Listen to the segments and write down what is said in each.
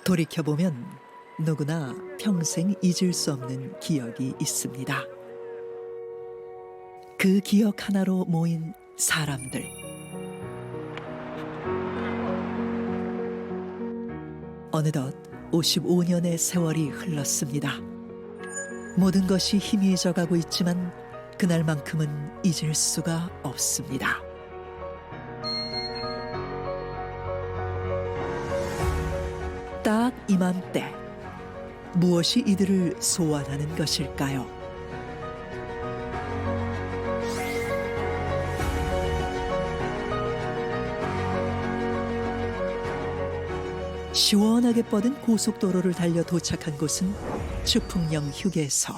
돌이켜보면 누구나 평생 잊을 수 없는 기억이 있습니다. 그 기억 하나로 모인 사람들. 어느덧 55년의 세월이 흘렀습니다. 모든 것이 희미해져 가고 있지만 그날만큼은 잊을 수가 없습니다. 딱 이맘때 무엇이 이들을 소환하는 것일까요? 시원하게 뻗은 고속도로를 달려 도착한 곳은 추풍령 휴게소.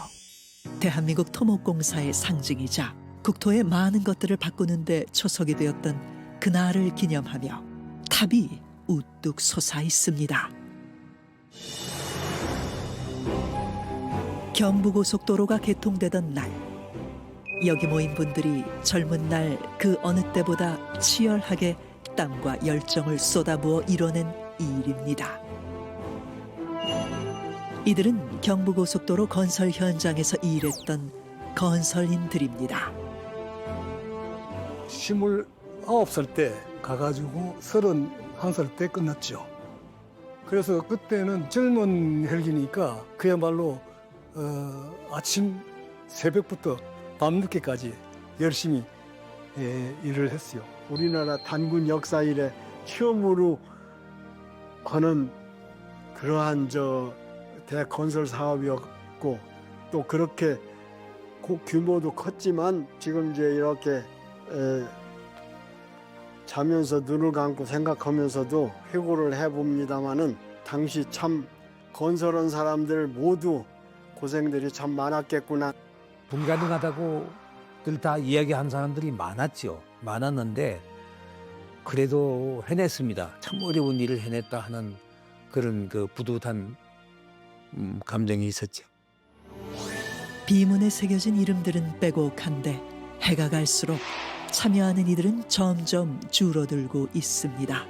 대한민국 토목공사의 상징이자 국토의 많은 것들을 바꾸는 데 초석이 되었던 그날을 기념하며 탑이 우뚝 솟아 있습니다. 경부고속도로가 개통되던 날, 여기 모인 분들이 젊은 날 그 어느 때보다 치열하게 땀과 열정을 쏟아부어 이뤄낸 이 일입니다. 이들은 경부고속도로 건설 현장에서 일했던 건설인들입니다. 29살 때 가가지고 31살 때 끝났죠. 그래서 그때는 젊은 헬기니까 그야말로 아침 새벽부터 밤늦게까지 열심히 일을 했어요. 우리나라 단군 역사 이래 처음으로 하는 그러한 대건설 사업이었고, 또 그렇게 규모도 컸지만 지금 이제 이렇게 자면서 눈을 감고 생각하면서도 회고를 해봅니다마는 당시 참 건설한 사람들 모두 고생들이 참 많았겠구나. 불가능하다고들 다 이야기한 사람들이 많았는데 그래도 해냈습니다. 참 어려운 일을 해냈다 하는 그런 그 뿌듯한 감정이 있었죠. 비문에 새겨진 이름들은 빼곡한데 해가 갈수록 참여하는 이들은 점점 줄어들고 있습니다.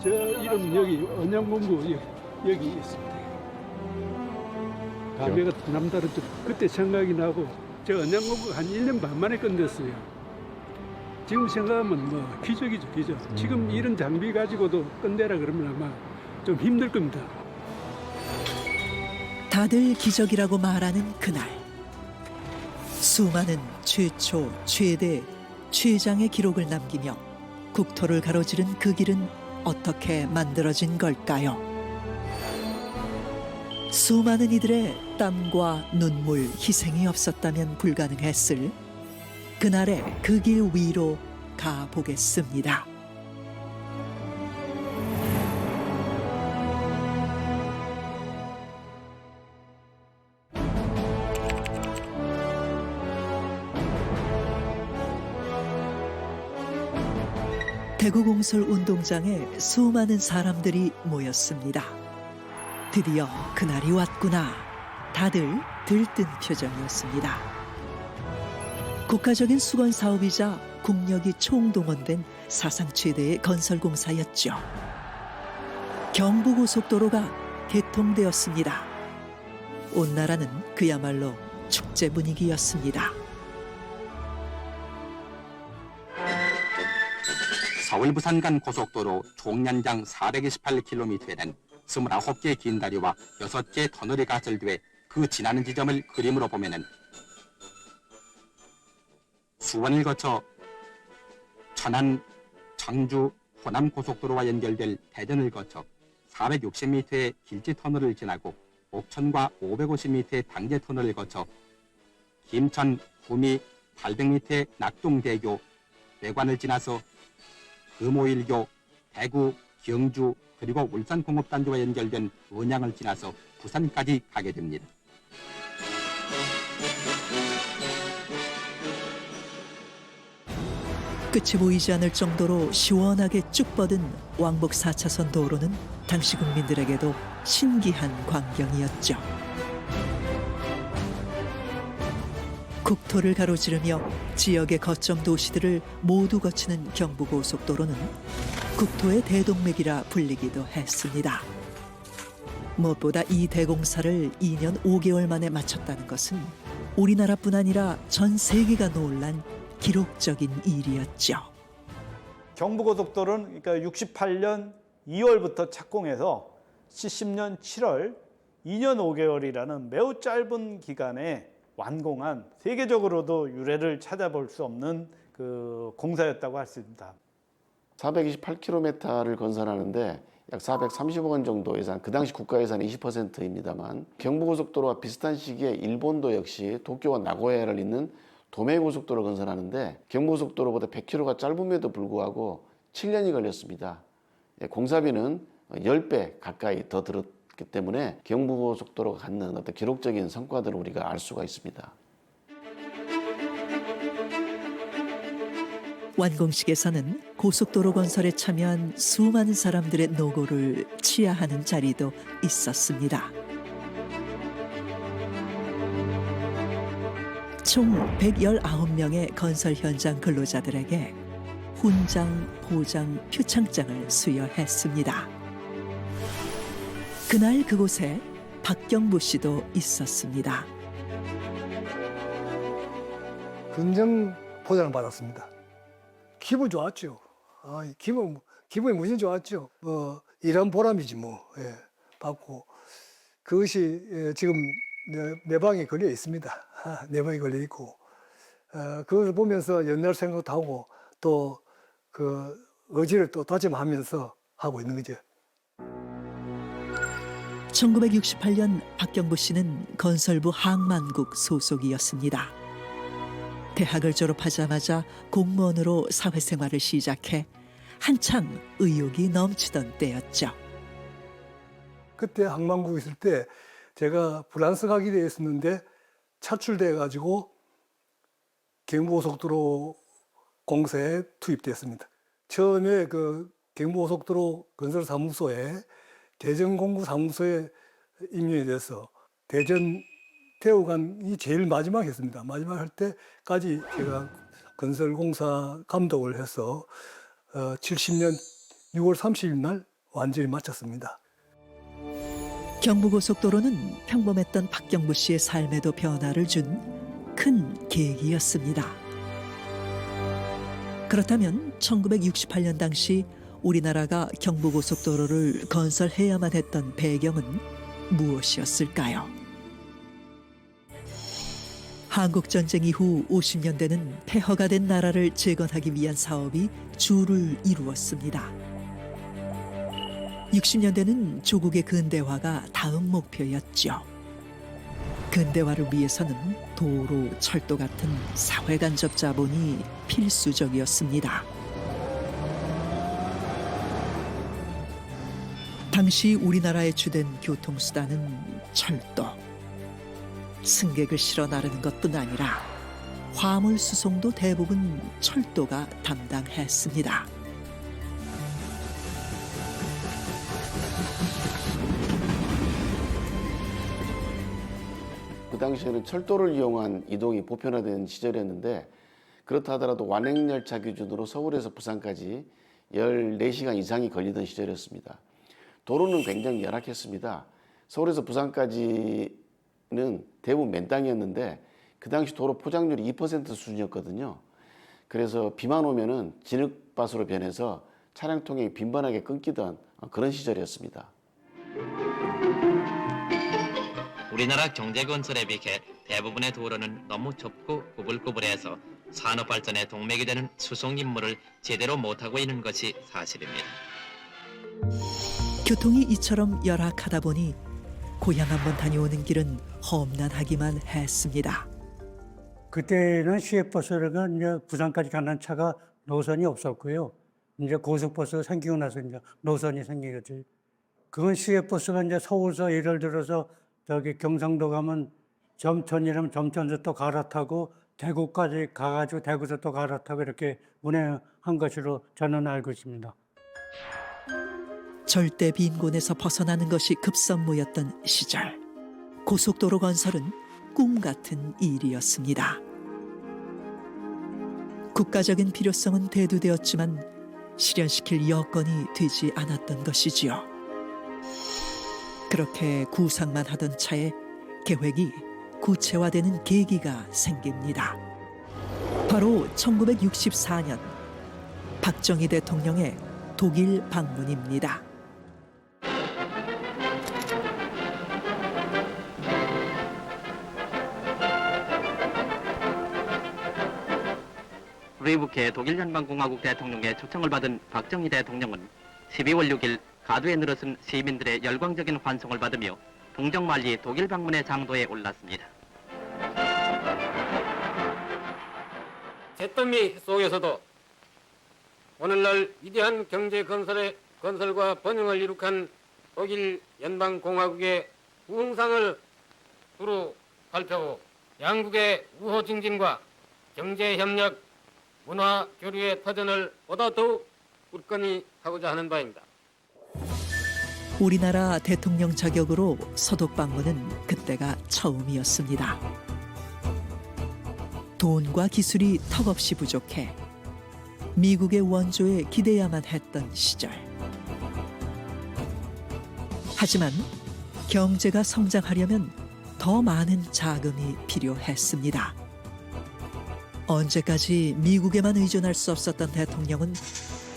저 이름 여기 언양공구 여기 있습니다. 감회가 남다르죠. 그때 생각이 나고 저 언양공구가 한 1년 반 만에 끝냈어요. 지금 생각하면 뭐 기적이죠, 기적. 지금 이런 장비 가지고도 끝내라 그러면 아마 좀 힘들 겁니다. 다들 기적이라고 말하는 그날, 수많은 최초, 최대, 최장의 기록을 남기며 국토를 가로지른 그 길은 어떻게 만들어진 걸까요? 수많은 이들의 땀과 눈물, 희생이 없었다면 불가능했을 그날의 그 길 위로 가보겠습니다. 대구공설 운동장에 수많은 사람들이 모였습니다. 드디어 그날이 왔구나. 다들 들뜬 표정이었습니다. 국가적인 수건 사업이자 국력이 총동원된 사상 최대의 건설공사였죠. 경부고속도로가 개통되었습니다. 온 나라는 그야말로 축제 분위기였습니다. 서울 부산 간 고속도로 총 연장 428km에는 29개의 긴 다리와 6개의 터널이 가설돼 그 지나는 지점을 그림으로 보면은 수원을 거쳐 천안, 청주, 호남 고속도로와 연결될 대전을 거쳐 460m의 길지 터널을 지나고 옥천과 550m의 당제 터널을 거쳐 김천, 구미, 800m의 낙동대교, 외관을 지나서 금오일교, 대구, 경주 그리고 울산공업단지와 연결된 언양을 지나서 부산까지 가게 됩니다. 끝이 보이지 않을 정도로 시원하게 쭉 뻗은 왕복 4차선 도로는 당시 국민들에게도 신기한 광경이었죠. 국토를 가로지르며 지역의 거점 도시들을 모두 거치는 경부고속도로는 국토의 대동맥이라 불리기도 했습니다. 무엇보다 이 대공사를 2년 5개월 만에 마쳤다는 것은 우리나라뿐 아니라 전 세계가 놀란 기록적인 일이었죠. 경부고속도로는 그러니까 68년 2월부터 착공해서 70년 7월 2년 5개월이라는 매우 짧은 기간에 완공한 세계적으로도 유례를 찾아볼 수 없는 그 공사였다고 할 수 있습니다. 428km를 건설하는데 약 430억 원 정도 예산, 그 당시 국가 예산의 20%입니다만 경부고속도로와 비슷한 시기에 일본도 역시 도쿄와 나고야를 잇는 도메고속도로를 건설하는데 경부고속도로보다 100km가 짧음에도 불구하고 7년이 걸렸습니다. 공사비는 10배 가까이 더 들었기 때문에 경부고속도로가 갖는 어떤 기록적인 성과들을 우리가 알 수가 있습니다. 완공식에서는 고속도로 건설에 참여한 수많은 사람들의 노고를 치하하는 자리도 있었습니다. 총 119명의 건설 현장 근로자들에게 훈장, 보장, 표창장을 수여했습니다. 그날 그곳에 박경부 씨도 있었습니다. 긍정 포장을 받았습니다. 기분 좋았죠. 기분이 무지 좋았죠. 일한 보람이지 뭐. 예, 받고 그것이 지금 내 방에 걸려 있습니다. 내 방에 걸려 있고 그것을 보면서 옛날 생각도 하고 또 그 의지를 또 다짐하면서 하고 있는 거죠. 1968년 박경부 씨는 건설부 항만국 소속이었습니다. 대학을 졸업하자마자 공무원으로 사회생활을 시작해 한창 의욕이 넘치던 때였죠. 그때 항만국에 있을 때 제가 프랑스 가게 돼 있었는데 차출돼 가지고 경부고속도로 공사에 투입됐습니다. 처음에 그 경부고속도로 건설사무소에 대전공구사무소에 임명이 돼서 대전 태우관이 제일 마지막 했습니다. 마지막 할 때까지 제가 건설공사 감독을 해서 70년 6월 30일 날 완전히 마쳤습니다. 경부고속도로는 평범했던 박경부 씨의 삶에도 변화를 준 큰 계기였습니다. 그렇다면 1968년 당시 우리나라가 경부고속도로를 건설해야만 했던 배경은 무엇이었을까요? 한국전쟁 이후 50년대는 폐허가 된 나라를 재건하기 위한 사업이 주를 이루었습니다. 60년대는 조국의 근대화가 다음 목표였죠. 근대화를 위해서는 도로, 철도 같은 사회간접 자본이 필수적이었습니다. 당시 우리나라의 주된 교통수단은 철도. 승객을 실어 나르는 것뿐 아니라 화물 수송도 대부분 철도가 담당했습니다. 그 당시에는 철도를 이용한 이동이 보편화된 시절이었는데 그렇다 하더라도 완행열차 기준으로 서울에서 부산까지 14시간 이상이 걸리던 시절이었습니다. 도로는 굉장히 열악했습니다. 서울에서 부산까지는 대부분 맨땅이었는데 그 당시 도로 포장률이 2% 수준이었거든요. 그래서 비만 오면은 진흙밭으로 변해서 차량 통행이 빈번하게 끊기던 그런 시절이었습니다. 우리나라 경제건설에 비해 대부분의 도로는 너무 좁고 구불구불해서 산업 발전의 동맥이 되는 수송 임무를 제대로 못하고 있는 것이 사실입니다. 교통이 이처럼 열악하다 보니 고향 한번 다녀오는 길은 험난하기만 했습니다. 그때는 시외버스가 이제 부산까지 가는 차가 노선이 없었고요. 이제 고속버스가 생기고 나서 이제 노선이 생기겠지. 그건 시외버스가 이제 서울서 예를 들어서 저기 경상도 가면 점천이라면 점천에서 또 갈아타고 대구까지 가가지고 대구에서 또 갈아타고 이렇게 운행한 것으로 저는 알고 있습니다. 절대 빈곤에서 벗어나는 것이 급선무였던 시절. 고속도로 건설은 꿈 같은 일이었습니다. 국가적인 필요성은 대두되었지만 실현시킬 여건이 되지 않았던 것이지요. 그렇게 구상만 하던 차에 계획이 구체화되는 계기가 생깁니다. 바로 1964년 박정희 대통령의 독일 방문입니다. 브레이브케 독일 연방공화국 대통령의 초청을 받은 박정희 대통령은 12월 6일 가두에 늘어선 시민들의 열광적인 환송을 받으며 동정말리 독일 방문의 장도에 올랐습니다. 잿더미 속에서도 오늘날 위대한 경제 건설과 번영을 이룩한 독일 연방공화국의 부흥상을 두루 발표하고 양국의 우호 증진과 경제 협력, 문화 교류의 터전을 보다 더욱 굳건히 하고자 하는 바입니다. 우리나라 대통령 자격으로 서독 방문은 그때가 처음이었습니다. 돈과 기술이 턱없이 부족해 미국의 원조에 기대야만 했던 시절. 하지만 경제가 성장하려면 더 많은 자금이 필요했습니다. 언제까지 미국에만 의존할 수 없었던 대통령은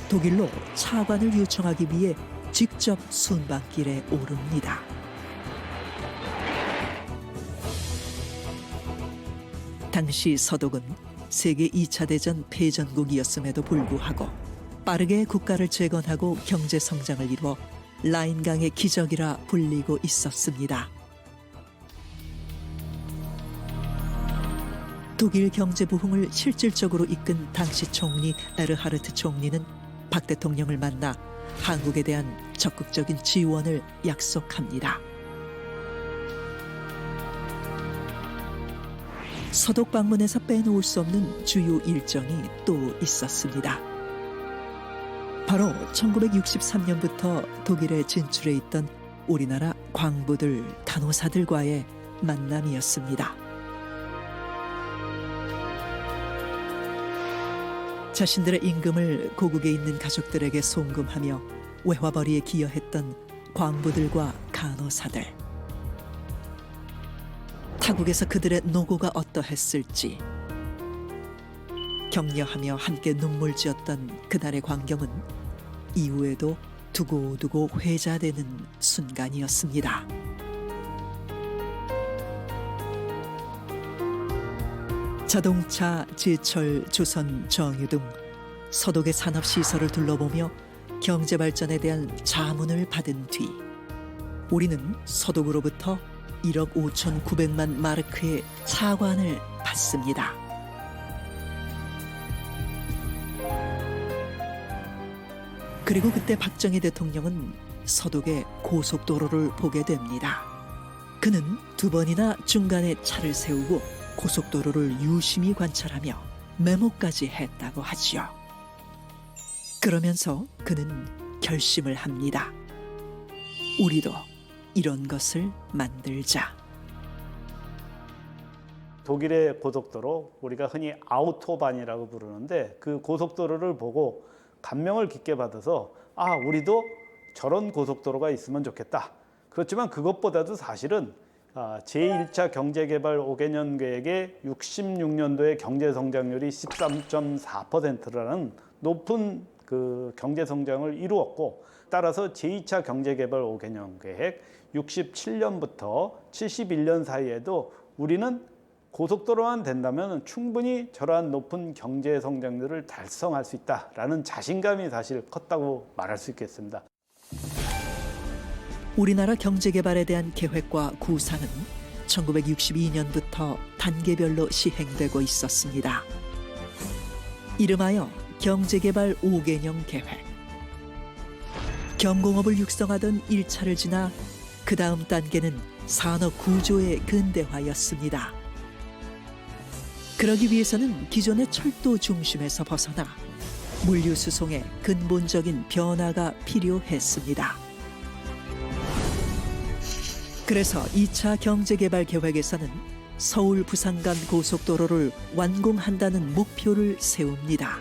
독일로 차관을 요청하기 위해 직접 순방길에 오릅니다. 당시 서독은 세계 2차 대전 패전국이었음에도 불구하고 빠르게 국가를 재건하고 경제 성장을 이루어 라인강의 기적이라 불리고 있었습니다. 독일 경제 부흥을 실질적으로 이끈 당시 총리 에르하르트 총리는 박 대통령을 만나 한국에 대한 적극적인 지원을 약속합니다. 서독 방문에서 빼놓을 수 없는 주요 일정이 또 있었습니다. 바로 1963년부터 독일에 진출해 있던 우리나라 광부들, 간호사들과의 만남이었습니다. 자신들의 임금을 고국에 있는 가족들에게 송금하며 외화벌이에 기여했던 광부들과 간호사들. 타국에서 그들의 노고가 어떠했을지 격려하며 함께 눈물 지었던 그날의 광경은 이후에도 두고두고 회자되는 순간이었습니다. 자동차, 제철, 조선, 정유 등 서독의 산업시설을 둘러보며 경제발전에 대한 자문을 받은 뒤 우리는 서독으로부터 1억 5,900만 마르크의 차관을 받습니다. 그리고 그때 박정희 대통령은 서독의 고속도로를 보게 됩니다. 그는 2번이나 중간에 차를 세우고 고속도로를 유심히 관찰하며 메모까지 했다고 하지요. 그러면서 그는 결심을 합니다. 우리도 이런 것을 만들자. 독일의 고속도로, 우리가 흔히 아우토반이라고 부르는데 그 고속도로를 보고 감명을 깊게 받아서 우리도 저런 고속도로가 있으면 좋겠다. 그렇지만 그것보다도 사실은 제1차 경제개발 5개년 계획의 66년도의 경제성장률이 13.4%라는 높은 그 경제성장을 이루었고, 따라서 제2차 경제개발 5개년 계획 67년부터 71년 사이에도 우리는 고속도로만 된다면 충분히 저러한 높은 경제성장률을 달성할 수 있다라는 자신감이 사실 컸다고 말할 수 있겠습니다. 우리나라 경제개발에 대한 계획과 구상은 1962년부터 단계별로 시행되고 있었습니다. 이름하여 경제개발 5개년 계획. 경공업을 육성하던 1차를 지나 그 다음 단계는 산업 구조의 근대화였습니다. 그러기 위해서는 기존의 철도 중심에서 벗어나 물류 수송에 근본적인 변화가 필요했습니다. 그래서 2차 경제개발 계획에서는 서울 부산 간 고속도로를 완공한다는 목표를 세웁니다.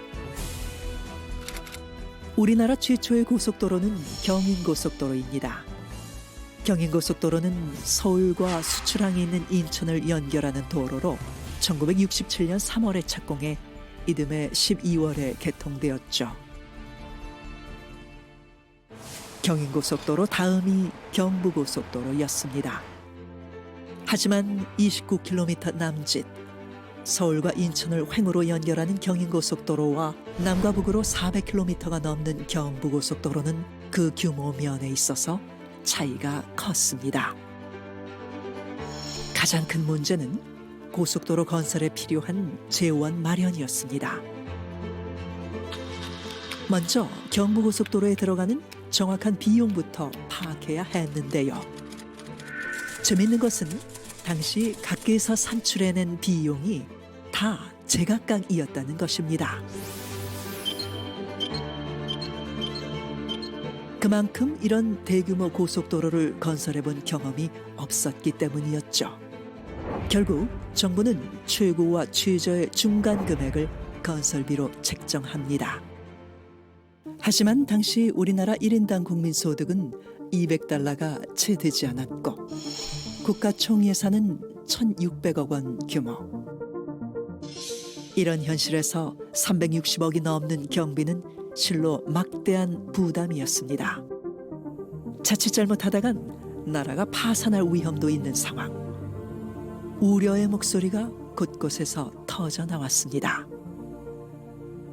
우리나라 최초의 고속도로는 경인고속도로입니다. 경인고속도로는 서울과 수출항이 있는 인천을 연결하는 도로로 1967년 3월에 착공해 이듬해 12월에 개통되었죠. 경인고속도로 다음이 경부고속도로였습니다. 하지만 29km 남짓, 서울과 인천을 횡으로 연결하는 경인고속도로와 남과 북으로 400km가 넘는 경부고속도로는 그 규모 면에 있어서 차이가 컸습니다. 가장 큰 문제는 고속도로 건설에 필요한 재원 마련이었습니다. 먼저 경부고속도로에 들어가는 정확한 비용부터 파악해야 했는데요. 재미있는 것은 당시 각계에서 산출해낸 비용이 다 제각각이었다는 것입니다. 그만큼 이런 대규모 고속도로를 건설해본 경험이 없었기 때문이었죠. 결국 정부는 최고와 최저의 중간 금액을 건설비로 책정합니다. 하지만 당시 우리나라 1인당 국민소득은 200달러가 채 되지 않았고 국가 총예산은 1,600억 원 규모. 이런 현실에서 360억이 넘는 경비는 실로 막대한 부담이었습니다. 자칫 잘못하다간 나라가 파산할 위험도 있는 상황. 우려의 목소리가 곳곳에서 터져 나왔습니다.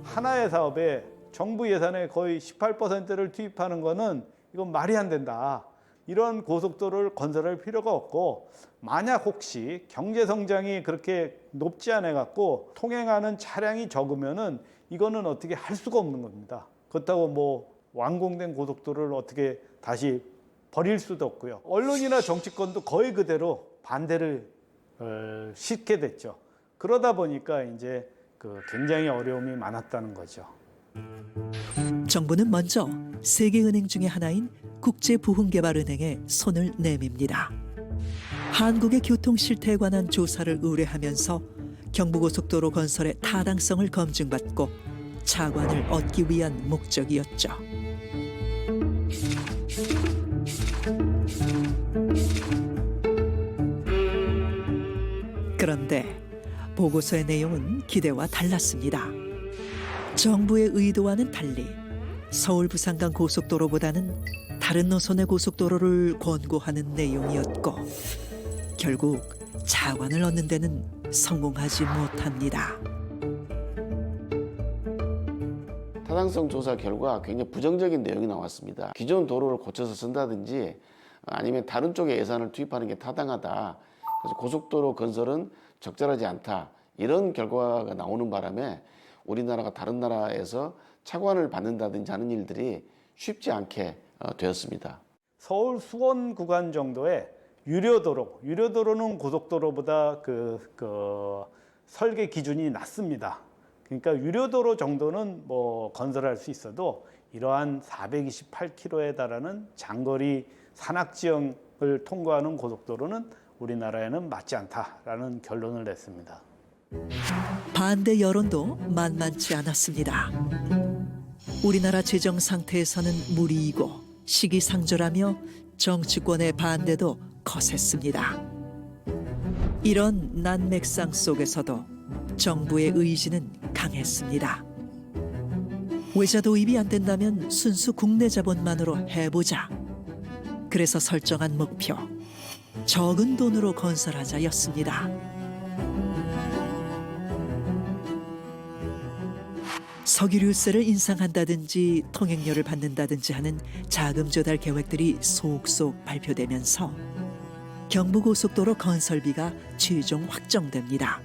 하나의 사업에 정부 예산의 거의 18%를 투입하는 거는 이건 말이 안 된다. 이런 고속도로를 건설할 필요가 없고, 만약 혹시 경제 성장이 그렇게 높지 않아 갖고 통행하는 차량이 적으면은 이거는 어떻게 할 수가 없는 겁니다. 그렇다고 뭐 완공된 고속도로를 어떻게 다시 버릴 수도 없고요. 언론이나 정치권도 거의 그대로 반대를 싣게 됐죠. 그러다 보니까 이제 굉장히 어려움이 많았다는 거죠. 정부는 먼저 세계은행 중에 하나인 국제부흥개발은행에 손을 내밉니다. 한국의 교통 실태에 관한 조사를 의뢰하면서 경부고속도로 건설의 타당성을 검증받고 차관을 얻기 위한 목적이었죠. 그런데 보고서의 내용은 기대와 달랐습니다. 정부의 의도와는 달리 서울 부산 간 고속도로보다는 다른 노선의 고속도로를 권고하는 내용이었고 결국 차관을 얻는 데는 성공하지 못합니다. 타당성 조사 결과 굉장히 부정적인 내용이 나왔습니다. 기존 도로를 고쳐서 쓴다든지 아니면 다른 쪽에 예산을 투입하는 게 타당하다. 그래서 고속도로 건설은 적절하지 않다. 이런 결과가 나오는 바람에 우리나라가 다른 나라에서 차관을 받는다든지 하는 일들이 쉽지 않게 되었습니다. 서울 수원 구간 정도의 유료도로는 고속도로보다 설계 기준이 낮습니다. 그러니까 유료도로 정도는 뭐 건설할 수 있어도 이러한 428km에 달하는 장거리 산악지형을 통과하는 고속도로는 우리나라에는 맞지 않다라는 결론을 냈습니다. 반대 여론도 만만치 않았습니다. 우리나라 재정 상태에서는 무리이고 시기상조라며 정치권의 반대도 거셌습니다. 이런 난맥상 속에서도 정부의 의지는 강했습니다. 외자 도입이 안 된다면 순수 국내 자본만으로 해보자. 그래서 설정한 목표, 적은 돈으로 건설하자였습니다. 석유류세를 인상한다든지 통행료를 받는다든지 하는 자금 조달 계획들이 속속 발표되면서 경부고속도로 건설비가 최종 확정됩니다.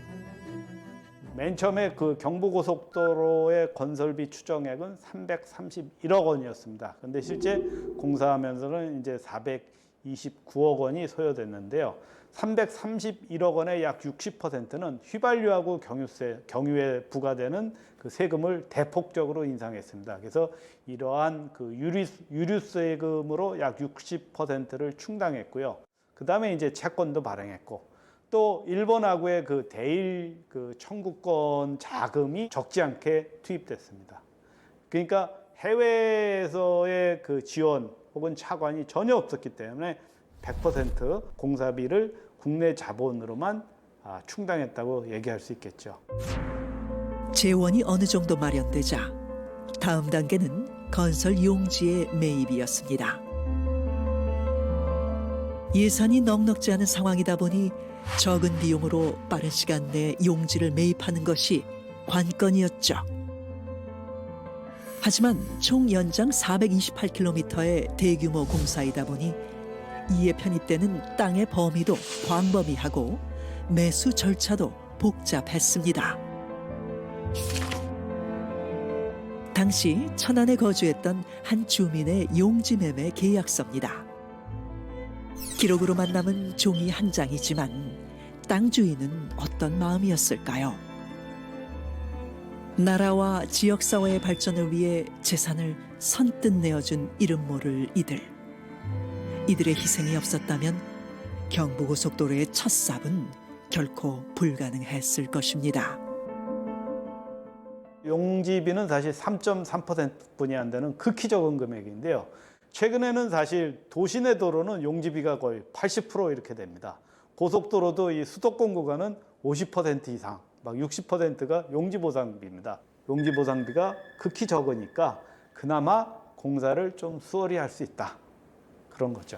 맨 처음에 그 경부고속도로의 건설비 추정액은 331억 원이었습니다. 근데 실제 공사하면서는 이제 429억 원이 소요됐는데요. 331억 원의 약 60%는 휘발유하고 경유에 부과되는 그 세금을 대폭적으로 인상했습니다. 그래서 이러한 그 유류세금으로 약 60%를 충당했고요. 그 다음에 이제 채권도 발행했고, 또 일본하고의 그 대일 그 청구권 자금이 적지 않게 투입됐습니다. 그러니까 해외에서의 그 지원 혹은 차관이 전혀 없었기 때문에 100% 공사비를 국내 자본으로만 충당했다고 얘기할 수 있겠죠. 재원이 어느 정도 마련되자 다음 단계는 건설 용지의 매입이었습니다. 예산이 넉넉지 않은 상황이다 보니 적은 비용으로 빠른 시간 내에 용지를 매입하는 것이 관건이었죠. 하지만 총 연장 428km의 대규모 공사이다 보니 이에 편입되는 땅의 범위도 광범위하고 매수 절차도 복잡했습니다. 당시 천안에 거주했던 한 주민의 용지 매매 계약서입니다. 기록으로만 남은 종이 한 장이지만 땅 주인은 어떤 마음이었을까요? 나라와 지역사회의 발전을 위해 재산을 선뜻 내어준 이름 모를 이들. 이들의 희생이 없었다면 경부고속도로의 첫 삽은 결코 불가능했을 것입니다. 용지비는 사실 3.3%뿐이 안 되는 극히 적은 금액인데요. 최근에는 사실 도시내 도로는 용지비가 거의 80% 이렇게 됩니다. 고속도로도 이 수도권 구간은 50% 이상, 막 60%가 용지보상비입니다. 용지보상비가 극히 적으니까 그나마 공사를 좀 수월히 할 수 있다. 그런 거죠.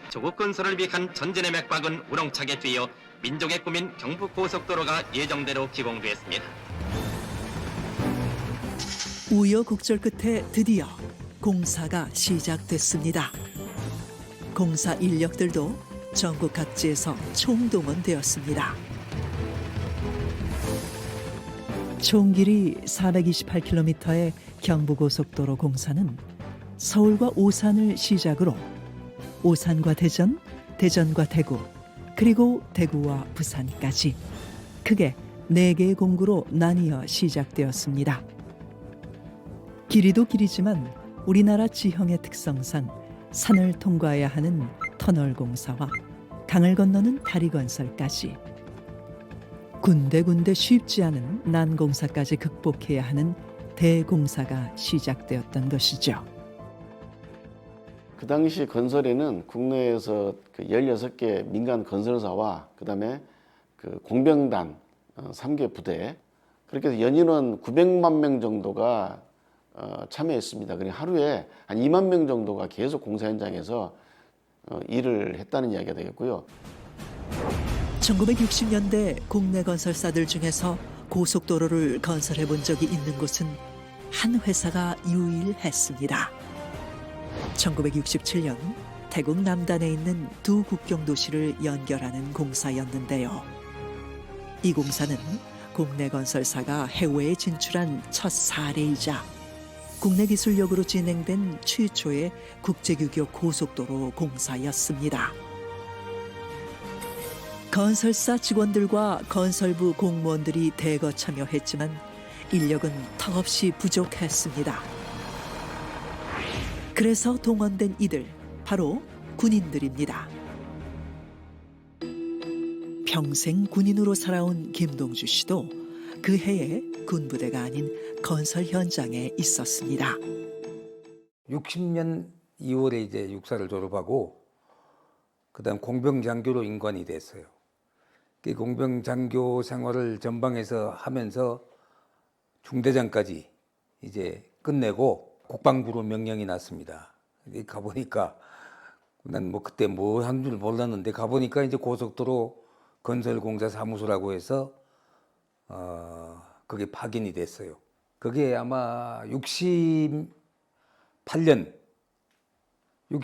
조국 건설을 위한 전진의 맥박은 우렁차게 뛰어 민족의 꿈인 경부고속도로가 예정대로 기공됐습니다. 우여곡절 끝에 드디어 공사가 시작됐습니다. 공사 인력들도 전국 각지에서 총동원되었습니다. 총 길이 428km의 경부고속도로 공사는 서울과 오산을 시작으로 오산과 대전, 대전과 대구, 그리고 대구와 부산까지 크게 4개의 공구로 나뉘어 시작되었습니다. 길이도 길이지만 우리나라 지형의 특성상 산을 통과해야 하는 터널 공사와 강을 건너는 다리 건설까지 군데군데 쉽지 않은 난공사까지 극복해야 하는 대공사가 시작되었던 것이죠. 그 당시 건설에는 국내에서 그 16개 민간 건설사와 그다음에 그 공병단 3개 부대, 그렇게 해서 연인원 900만 명 정도가 참여했습니다. 그러니 하루에 한 2만 명 정도가 계속 공사 현장에서 일을 했다는 이야기가 되겠고요. 1960년대 국내 건설사들 중에서 고속도로를 건설해 본 적이 있는 곳은 한 회사가 유일했습니다. 1967년 태국 남단에 있는 두 국경 도시를 연결하는 공사였는데요. 이 공사는 국내 건설사가 해외에 진출한 첫 사례이자 국내 기술력으로 진행된 최초의 국제규격 고속도로 공사였습니다. 건설사 직원들과 건설부 공무원들이 대거 참여했지만 인력은 턱없이 부족했습니다. 그래서 동원된 이들, 바로 군인들입니다. 평생 군인으로 살아온 김동주 씨도 그 해에 군부대가 아닌 건설 현장에 있었습니다. 60년 2월에 이제 육사를 졸업하고 그다음 공병장교로 임관이 됐어요. 그 공병장교 생활을 전방에서 하면서 중대장까지 이제 끝내고 국방부로 명령이 났습니다. 가보니까 난 뭐 그때 뭐 한 줄 몰랐는데 가보니까 이제 고속도로 건설공사 사무소라고 해서 그게 파견이 됐어요. 그게 아마 68년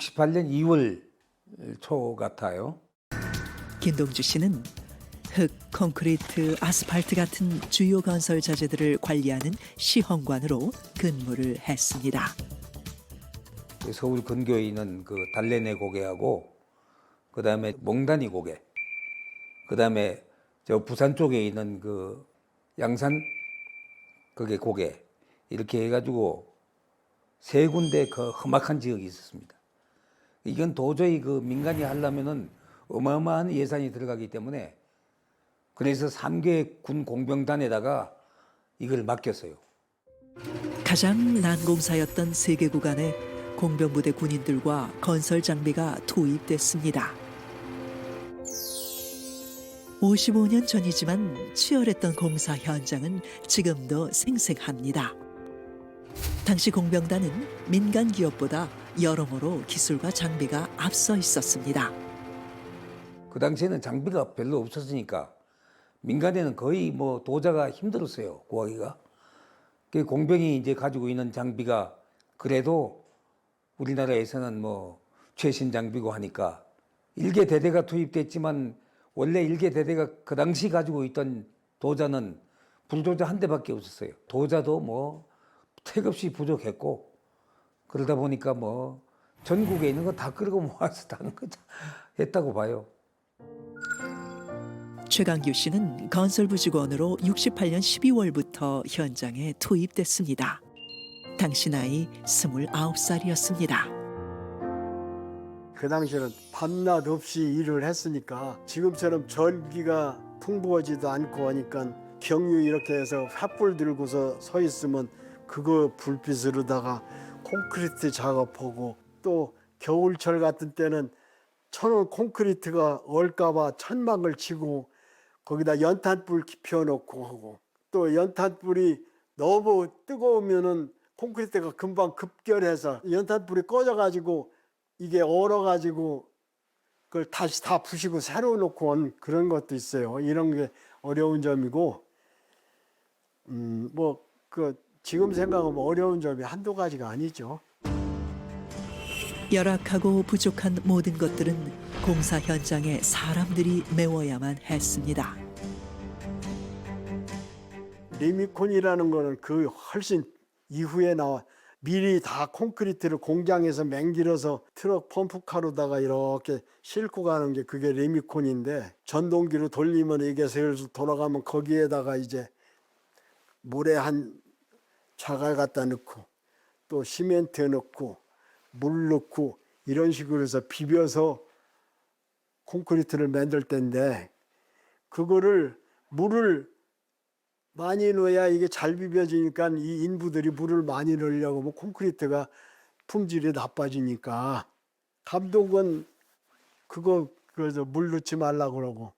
2월 초 같아요. 김동주 씨는 흙, 콘크리트, 아스팔트 같은 주요 건설 자재들을 관리하는 시험관으로 근무를 했습니다. 서울 근교에 있는 그 달래내 고개하고 그다음에 몽다니 고개, 그다음에 저 부산 쪽에 있는 그 양산 그게 고개, 이렇게 해가지고 세 군데 그 험악한 지역이 있었습니다. 이건 도저히 그 민간이 하려면은 어마어마한 예산이 들어가기 때문에 그래서 3개 군 공병단에다가 이걸 맡겼어요. 가장 난공사였던 세계 구간에 공병부대 군인들과 건설 장비가 투입됐습니다. 55년 전이지만 치열했던 공사 현장은 지금도 생생합니다. 당시 공병단은 민간 기업보다 여러모로 기술과 장비가 앞서 있었습니다. 그 당시에는 장비가 별로 없었으니까 민간에는 거의 뭐 도자가 힘들었어요, 구하기가. 그 공병이 이제 가지고 있는 장비가 그래도 우리나라에서는 뭐 최신 장비고 하니까 1개 대대가 투입됐지만 원래 1개 대대가 그 당시 가지고 있던 도자는 불도자 한 대밖에 없었어요. 도자도 뭐 택없이 부족했고 그러다 보니까 뭐 전국에 있는 거 다 끌고 모아서 다 했다고 봐요. 최강규 씨는 건설부 직원으로 68년 12월부터 현장에 투입됐습니다. 당시 나이 29살이었습니다. 그 당시에는 밤낮 없이 일을 했으니까 지금처럼 전기가 풍부하지도 않고 하니까 경유 이렇게 해서 횃불 들고서 서 있으면 그거 불빛으로다가 콘크리트 작업하고 또 겨울철 같은 때는 천원 콘크리트가 얼까봐 천막을 치고 거기다 연탄불 피워놓고 하고 또 연탄불이 너무 뜨거우면은 콘크리트가 금방 급결해서 연탄불이 꺼져가지고 이게 얼어가지고 그걸 다시 다 부시고 새로 놓고 온 그런 것도 있어요. 이런 게 어려운 점이고 뭐 그 지금 생각하면 어려운 점이 한두 가지가 아니죠. 열악하고 부족한 모든 것들은 공사 현장에 사람들이 메워야만 했습니다. 리미콘이라는 거는 그 훨씬 이후에 나와 미리 다 콘크리트를 공장에서 맹길어서 트럭 펌프카로다가 이렇게 싣고 가는 게 그게 리미콘인데 전동기로 돌리면 이게 슬슬 돌아가면 거기에다가 이제 모래 한 자갈 갖다 넣고 또 시멘트 넣고 물 넣고 이런 식으로 해서 비벼서 콘크리트를 만들 때인데 그거를 물을 많이 넣어야 이게 잘 비벼지니까 이 인부들이 물을 많이 넣으려고 하면 콘크리트가 품질이 나빠지니까 감독은 그거 그래서 물 넣지 말라고 그러고.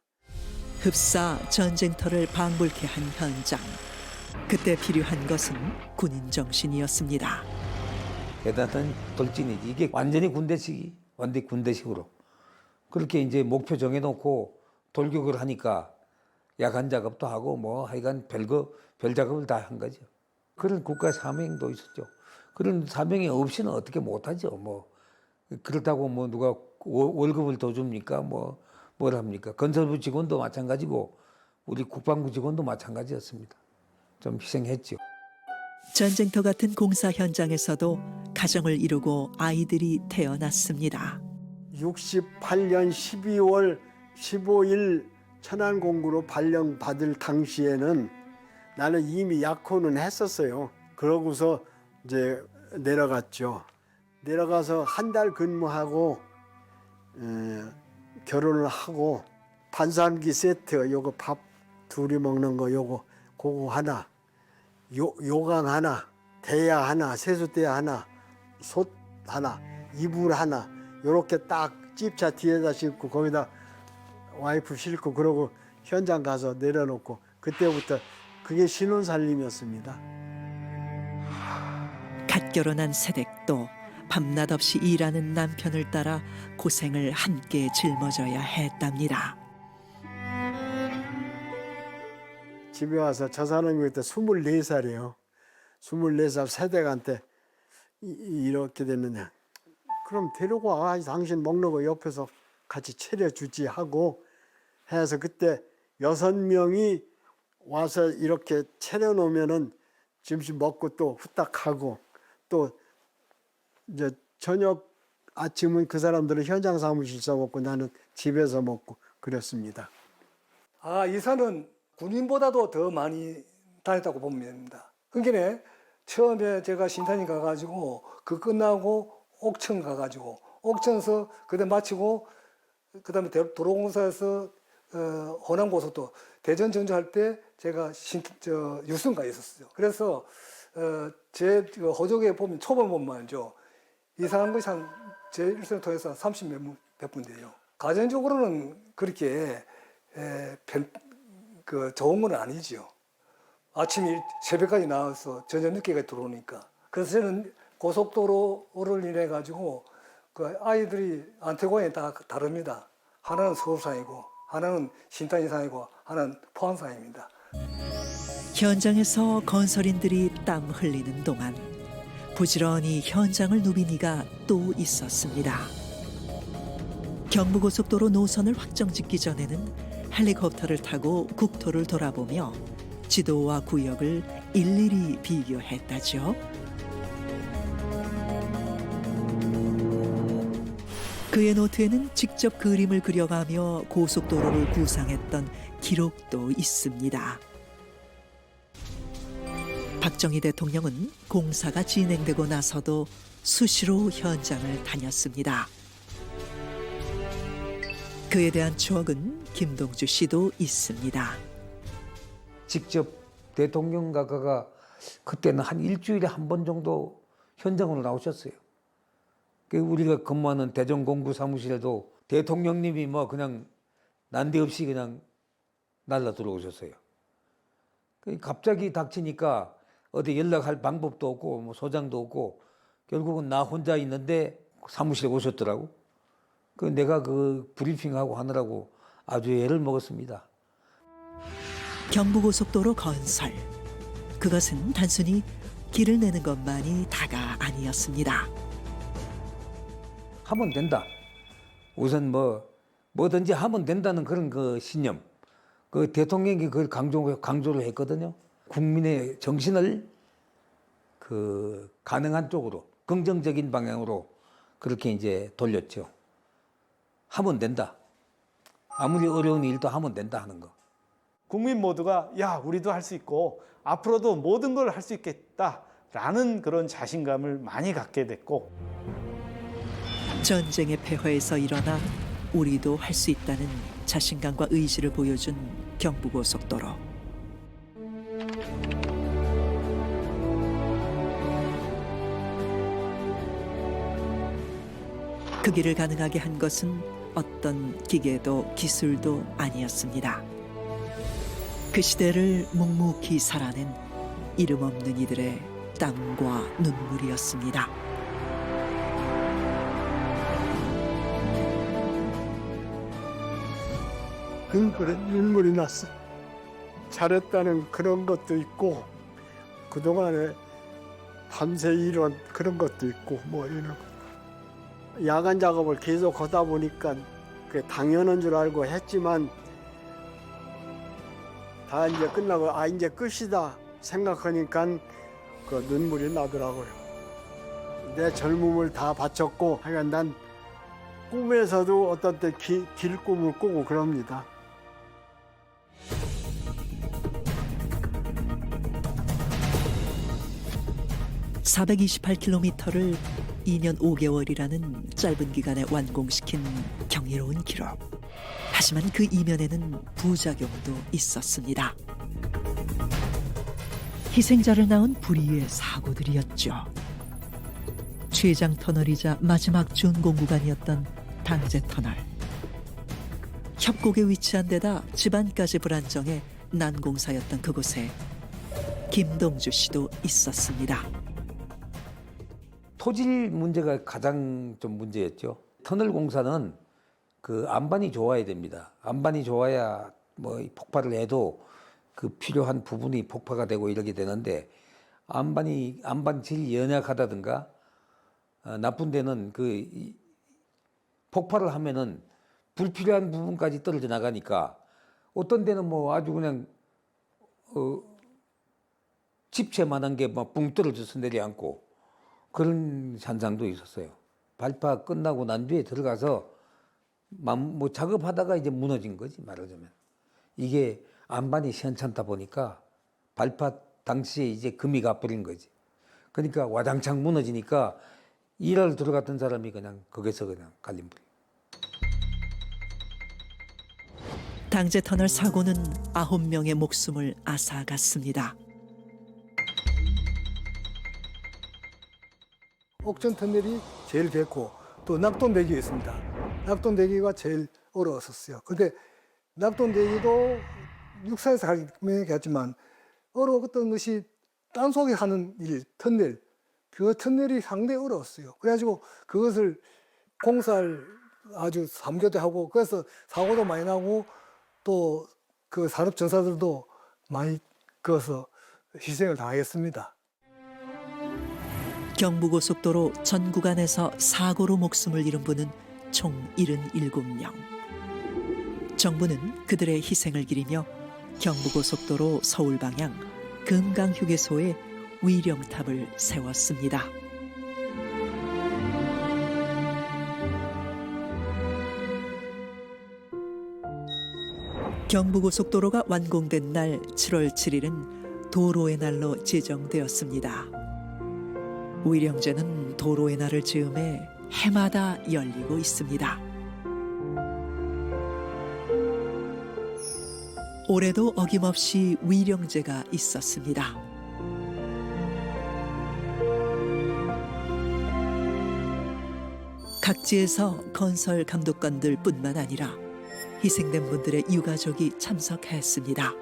흡사 전쟁터를 방불케 한 현장. 그때 필요한 것은 군인 정신이었습니다. 대단한 돌진이지. 이게 완전히 군대식이, 완전히 군대식으로. 그렇게 이제 목표 정해놓고 돌격을 하니까 야간 작업도 하고 뭐 하여간 별 작업을 다 한 거죠. 그런 국가 사명도 있었죠. 그런 사명이 없이는 어떻게 못하죠. 뭐 그렇다고 뭐 누가 월급을 더 줍니까? 뭘 합니까? 건설부 직원도 마찬가지고 우리 국방부 직원도 마찬가지였습니다. 좀 희생했죠. 전쟁터 같은 공사 현장에서도 가정을 이루고 아이들이 태어났습니다. 68년 12월 15일 천안공구로 발령받을 당시에는 나는 이미 약혼은 했었어요. 그러고서 이제 내려갔죠. 내려가서 한 달 근무하고 결혼을 하고 반찬기 세트 요거 밥 둘이 먹는 거 요거 그거 하나 요강 하나 대야 하나 세수대야 하나 솥 하나 이불 하나 요렇게 딱 집차 뒤에다 싣고 거기다 와이프 싣고 그러고 현장 가서 내려놓고 그때부터 그게 신혼살림이었습니다. 갓 결혼한 새댁도 밤낮 없이 일하는 남편을 따라 고생을 함께 짊어져야 했답니다. 집에 와서 저 사람이 그때 24살이에요. 24살 새댁한테 이렇게 됐느냐. 그럼 데리고 와. 당신 먹는 거 옆에서 같이 차려주지 하고 해서 그때 6명이 와서 이렇게 차려놓으면은 점심 먹고 또 후딱 가고 또 이제 저녁 아침은 그 사람들은 현장 사무실에서 먹고 나는 집에서 먹고 그랬습니다. 아, 이사는 군인보다도 더 많이 다녔다고 보면 됩니다. 그러니까 처음에 제가 신탄이 가가지고 그 끝나고 옥천 가가지고 옥천서 그때 마치고 그다음에 도로공사에서 호남고속도 대전 정주할 때 제가 유승가에 있었어요. 그래서 제 호적에 보면 초반 보면 말이죠. 이상한 것이 제 일생을 통해서 30몇 분 돼요. 가정적으로는 그렇게 좋은 건 아니죠. 아침에 새벽까지 나와서 저녁 늦게까지 들어오니까. 그래서 저는 고속도로를 인해 가지고 그 아이들이 안태고에 다 다릅니다. 하나는 서울상이고 하나는 신탄이상이고 하나는 포항상입니다. 현장에서 건설인들이 땀 흘리는 동안 부지런히 현장을 누빈 이가 또 있었습니다. 경부고속도로 노선을 확정짓기 전에는 헬리콥터를 타고 국토를 돌아보며 지도와 구역을 일일이 비교했다죠. 그의 노트에는 직접 그림을 그려가며 고속도로를 구상했던 기록도 있습니다. 박정희 대통령은 공사가 진행되고 나서도 수시로 현장을 다녔습니다. 그에 대한 추억은 김동주 씨도 있습니다. 직접 대통령 가가가 그때는 한 일주일에 한 번 정도 현장으로 나오셨어요. 우리가 근무하는 대전공구 사무실에도 대통령님이 뭐 그냥 난데없이 그냥 날라 들어오셨어요. 갑자기 닥치니까 어디 연락할 방법도 없고 뭐 소장도 없고 결국은 나 혼자 있는데 사무실에 오셨더라고. 내가 그 브리핑하고 하느라고 아주 애를 먹었습니다. 경부고속도로 건설. 그것은 단순히 길을 내는 것만이 다가 아니었습니다. 하면 된다. 우선 뭐든지 하면 된다는 그런 그 신념. 그 대통령이 그걸 강조를 했거든요. 국민의 정신을 그 가능한 쪽으로 긍정적인 방향으로 그렇게 이제 돌렸죠. 하면 된다. 아무리 어려운 일도 하면 된다 하는 거. 국민 모두가 야, 우리도 할 수 있고 앞으로도 모든 걸 할 수 있겠다라는 그런 자신감을 많이 갖게 됐고, 전쟁의 폐허에서 일어나 우리도 할 수 있다는 자신감과 의지를 보여준 경부고속도로. 그 길을 가능하게 한 것은 어떤 기계도 기술도 아니었습니다. 그 시대를 묵묵히 살아낸 이름 없는 이들의 땀과 눈물이었습니다. 그래 눈물이 났어. 잘했다는 그런 것도 있고 그동안에 밤새 일한 그런 것도 있고 뭐 이런 거. 야간 작업을 계속 하다 보니까 그게 당연한 줄 알고 했지만 다 이제 끝나고 이제 끝이다 생각하니까 그 눈물이 나더라고요. 내 젊음을 다 바쳤고 하여간 난 꿈에서도 어떤 때 길 꿈을 꾸고 그럽니다. (428km를) 2년 5개월이라는 짧은 기간에 완공시킨 경이로운 기록. 하지만 그 이면에는 부작용도 있었습니다. 희생자를 낳은 불의의 사고들이었죠. 최장 터널이자 마지막 준공 구간이었던 당제 터널. 협곡에 위치한 데다 집안까지 불안정해 난공사였던 그곳에 김동주 씨도 있었습니다. 토질 문제가 가장 좀 문제였죠. 터널 공사는 그 안반이 좋아야 됩니다. 안반이 좋아야 뭐 폭발을 해도 그 필요한 부분이 폭파가 되고 이렇게 되는데 안반질이 연약하다든가 나쁜 데는 그 폭발을 하면은 불필요한 부분까지 떨어져 나가니까 어떤 데는 뭐 아주 그냥 집채만한 게 막 붕 떨어져서 내려앉고 그런 현상도 있었어요. 발파 끝나고 난 뒤에 들어가서 뭐 작업하다가 이제 무너진 거지 말하자면. 이게 안반이 시원찮다 보니까 발파 당시에 이제 금이 가버린 거지. 그러니까 와장창 무너지니까 일을 들어갔던 사람이 그냥 거기서 그냥 갈린 거예요. 당제 터널 사고는 9명의 목숨을 앗아갔습니다. 옥천 터널이 제일 됐고 또 낙동대교 있습니다. 낙동대교가 제일 어려웠었어요. 근데 낙동대교도 육사에서 가면 했지만 어려웠던 것이 땅속에 하는 일, 터널, 그 터널이 상당히 어려웠어요. 그래가지고 그것을 공사를 아주 삼교대하고 그래서 사고도 많이 나고 또 그 산업 전사들도 많이 그어서 희생을 당하겠습니다. 경부고속도로 전 구간에서 사고로 목숨을 잃은 분은 총 77명. 정부는 그들의 희생을 기리며 경부고속도로 서울 방향 금강휴게소에 위령탑을 세웠습니다. 경부고속도로가 완공된 날 7월 7일은 도로의 날로 지정되었습니다. 위령제는 도로의 날을 즈음해 해마다 열리고 있습니다. 올해도 어김없이 위령제가 있었습니다. 각지에서 건설 감독관들 뿐만 아니라 희생된 분들의 유가족이 참석했습니다.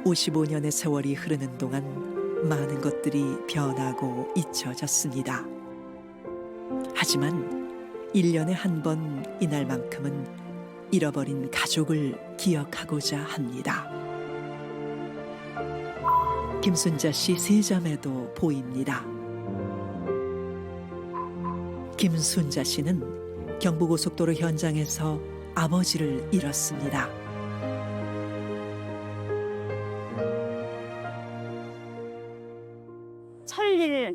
55년의 세월이 흐르는 동안 많은 것들이 변하고 잊혀졌습니다. 하지만 1년에 한 번 이날만큼은 잃어버린 가족을 기억하고자 합니다. 김순자 씨 세자매도 보입니다. 김순자 씨는 경부고속도로 현장에서 아버지를 잃었습니다.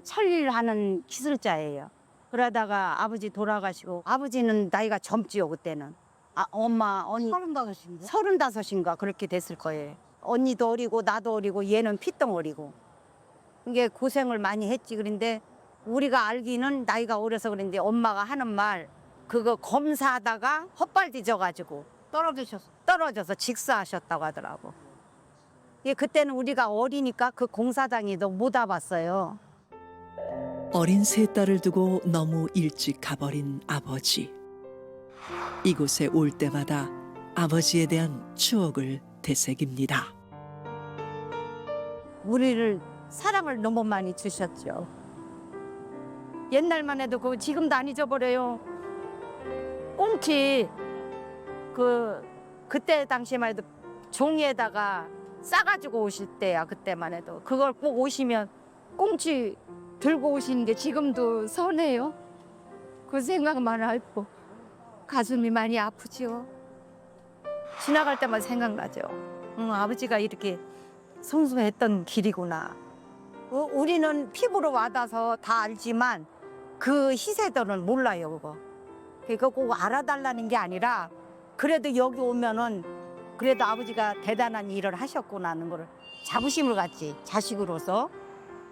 철일하는 기술자예요. 그러다가 아버지 돌아가시고 아버지는 나이가 젊지요 그때는. 엄마 언니 35인가 그렇게 됐을 거예요. 언니도 어리고 나도 어리고 얘는 피덩어리고. 이게 고생을 많이 했지. 그런데 우리가 알기는 나이가 어려서 그런데 엄마가 하는 말 그거 검사하다가 헛발 뒤져가지고 떨어져서 직사하셨다고 하더라고. 예, 그때는 우리가 어리니까 그 공사장에도 못 와봤어요. 어린 세 딸을 두고 너무 일찍 가버린 아버지. 이곳에 올 때마다 아버지에 대한 추억을 되새깁니다. 우리를 사랑을 너무 많이 주셨죠. 옛날만 해도 그 지금도 안 잊어버려요. 꽁치 그때 당시에만 해도 종이에다가 싸가지고 오실 때야. 그때만 해도 그걸 꼭 오시면 꽁치 들고 오시는 게 지금도 선해요. 그 생각만 하고 가슴이 많이 아프지요. 지나갈 때만 생각나죠. 아버지가 이렇게 성수했던 길이구나. 우리는 피부로 와닿아서 다 알지만 그 희세들은 몰라요. 그거 꼭 알아달라는 게 아니라 그래도 여기 오면은 그래도 아버지가 대단한 일을 하셨구나 하는 거를 자부심을 갖지, 자식으로서.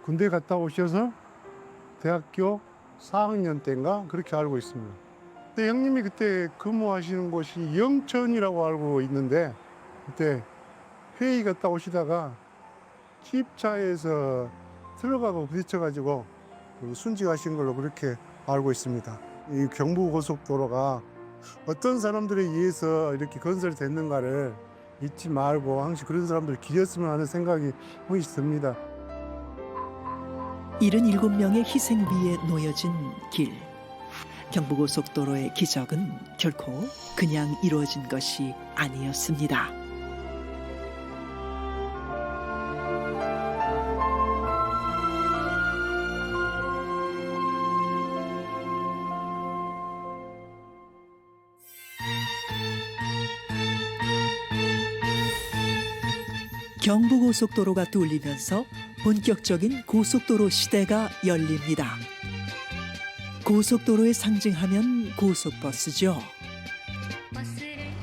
군대 갔다 오셔서 대학교 4학년 때인가 그렇게 알고 있습니다. 근데 형님이 그때 근무하시는 곳이 영천이라고 알고 있는데 그때 회의 갔다 오시다가 집차에서 들어가고 부딪혀가지고 순직하신 걸로 그렇게 알고 있습니다. 이 경부고속도로가 어떤 사람들에 의해서 이렇게 건설됐는가를 잊지 말고 항상 그런 사람들 기렸으면 하는 생각이 혹시 듭니다. 77명의 희생 위에 놓여진 길. 경부고속도로의 기적은 결코 그냥 이루어진 것이 아니었습니다. 경부고속도로가 뚫리면서 본격적인 고속도로 시대가 열립니다. 고속도로에 상징하면 고속버스죠.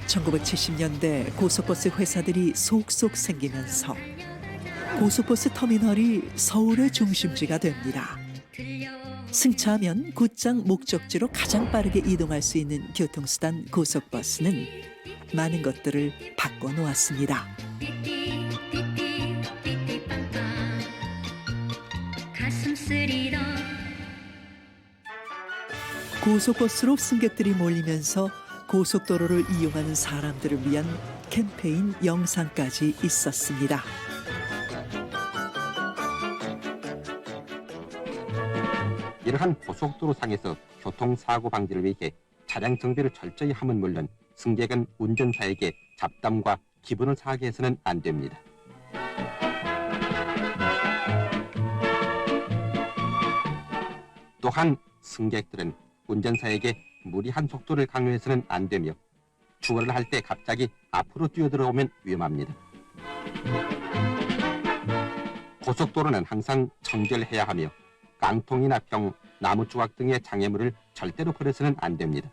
1970년대 고속버스 회사들이 속속 생기면서 고속버스 터미널이 서울의 중심지가 됩니다. 승차하면 곧장 목적지로 가장 빠르게 이동할 수 있는 교통수단 고속버스는 많은 것들을 바꿔놓았습니다. 고속버스로 승객들이 몰리면서 고속도로를 이용하는 사람들을 위한 캠페인 영상까지 있었습니다. 이러한 고속도로상에서 교통사고 방지를 위해 차량 정비를 철저히 함은 물론 승객은 운전사에게 잡담과 기분을 상하게 해서는 안 됩니다. 또한 승객들은 운전사에게 무리한 속도를 강요해서는 안 되며 주거를 할 때 갑자기 앞으로 뛰어들어오면 위험합니다. 고속도로는 항상 청결해야 하며 깡통이나 병, 나무 조각 등의 장애물을 절대로 버려서는 안 됩니다.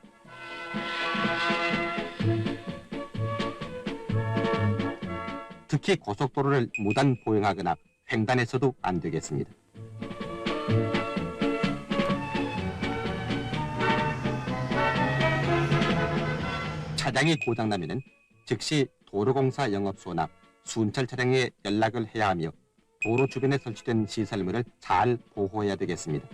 특히 고속도로를 무단 보행하거나 횡단해서도 안 되겠습니다. 차량이 고장나면 즉시 도로공사 영업소나 순찰 차량에 연락을 해야 하며 도로 주변에 설치된 시설물을 잘 보호해야 되겠습니다.